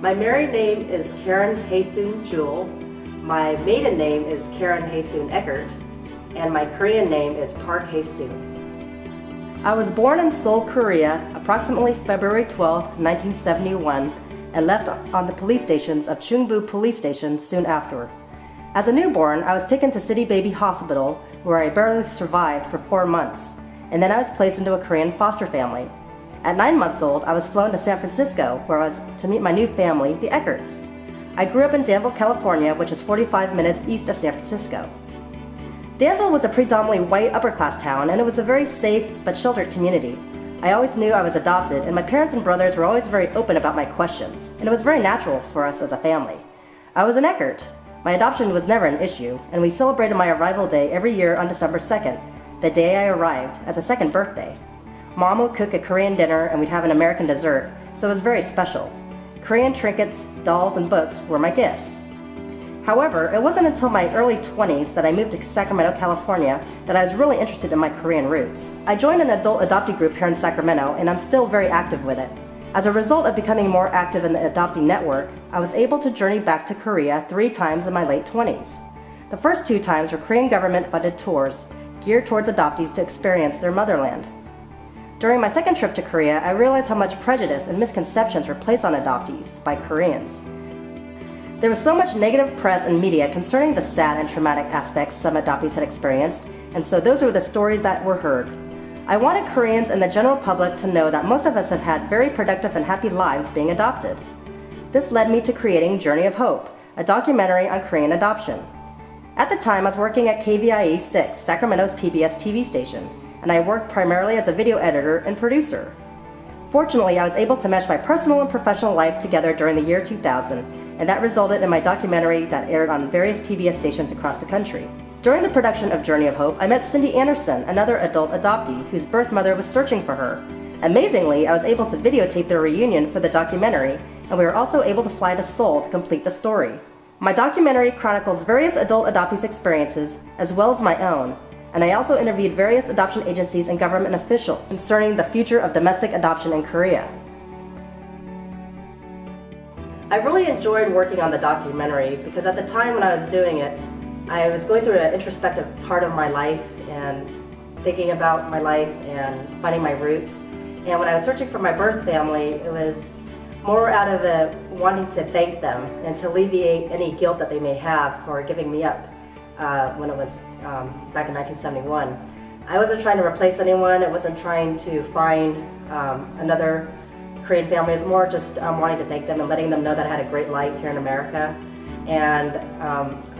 My married name is Karen Haesoon Jewel. My maiden name is Karen Haesoon Eckert, and my Korean name is Park Haesoon. I was born in Seoul, Korea, approximately February 12, 1971, and left on the police stations of Chungbu Police Station soon afterward. As a newborn, I was taken to City Baby Hospital, where I barely survived for 4 months, and then I was placed into a Korean foster family. At 9 months old, I was flown to San Francisco, where I was to meet my new family, the Eckerts. I grew up in Danville, California, which is 45 minutes east of San Francisco. Danville was a predominantly white upper-class town, and it was a very safe but sheltered community. I always knew I was adopted, and my parents and brothers were always very open about my questions, and it was very natural for us as a family. I was an Eckert. My adoption was never an issue, and we celebrated my arrival day every year on December 2nd, the day I arrived, as a second birthday. Mom would cook a Korean dinner and we'd have an American dessert, so it was very special. Korean trinkets, dolls, and books were my gifts. However, it wasn't until my early 20s that I moved to Sacramento, California, that I was really interested in my Korean roots. I joined an adult adoptee group here in Sacramento, and I'm still very active with it. As a result of becoming more active in the adoptee network, I was able to journey back to Korea 3 times in my late 20s. The first 2 times were Korean government-funded tours geared towards adoptees to experience their motherland. During my second trip to Korea, I realized how much prejudice and misconceptions were placed on adoptees by Koreans. There was so much negative press and media concerning the sad and traumatic aspects some adoptees had experienced, and so those were the stories that were heard. I wanted Koreans and the general public to know that most of us have had very productive and happy lives being adopted. This led me to creating Journey of Hope, a documentary on Korean adoption. At the time, I was working at KVIE 6, Sacramento's PBS TV station, and I worked primarily as a video editor and producer. Fortunately, I was able to mesh my personal and professional life together during the year 2000, and that resulted in my documentary that aired on various PBS stations across the country. During the production of Journey of Hope, I met Cindy Anderson, another adult adoptee whose birth mother was searching for her. Amazingly, I was able to videotape their reunion for the documentary, and we were also able to fly to Seoul to complete the story. My documentary chronicles various adult adoptees' experiences, as well as my own, and I also interviewed various adoption agencies and government officials concerning the future of domestic adoption in Korea. I really enjoyed working on the documentary because at the time when I was doing it, I was going through an introspective part of my life and thinking about my life and finding my roots. And when I was searching for my birth family, it was more out of a wanting to thank them and to alleviate any guilt that they may have for giving me up when it was back in 1971. I wasn't trying to replace anyone. I wasn't trying to find another Korean family. It was more just wanting to thank them and letting them know that I had a great life here in America. And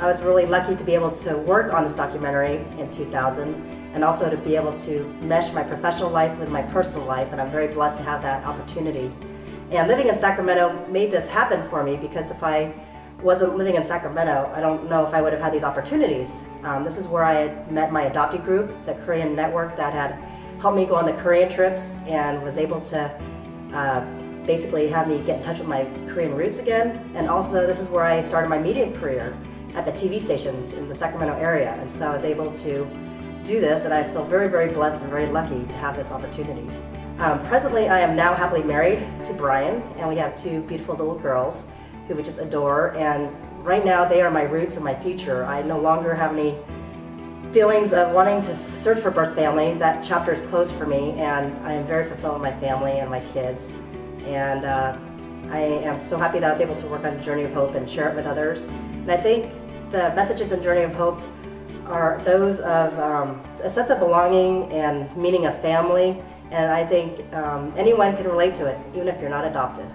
I was really lucky to be able to work on this documentary in 2000 and also to be able to mesh my professional life with my personal life, and I'm very blessed to have that opportunity. And living in Sacramento made this happen for me because if I wasn't living in Sacramento, I don't know if I would have had these opportunities. This is where I had met my adoptee group, the Korean network that had helped me go on the Korean trips and was able to basically have me get in touch with my Korean roots again. And also this is where I started my media career at the TV stations in the Sacramento area. And so I was able to do this, and I feel very, very blessed and very lucky to have this opportunity. Presently, I am now happily married to Brian, and we have 2 beautiful little girls who we just adore, and right now they are my roots and my future. I no longer have any feelings of wanting to search for birth family. That chapter is closed for me, and I am very fulfilled with my family and my kids. And I am so happy that I was able to work on Journey of Hope and share it with others. And I think the messages in Journey of Hope are those of a sense of belonging and meaning of family, and I think anyone can relate to it, even if you're not adopted.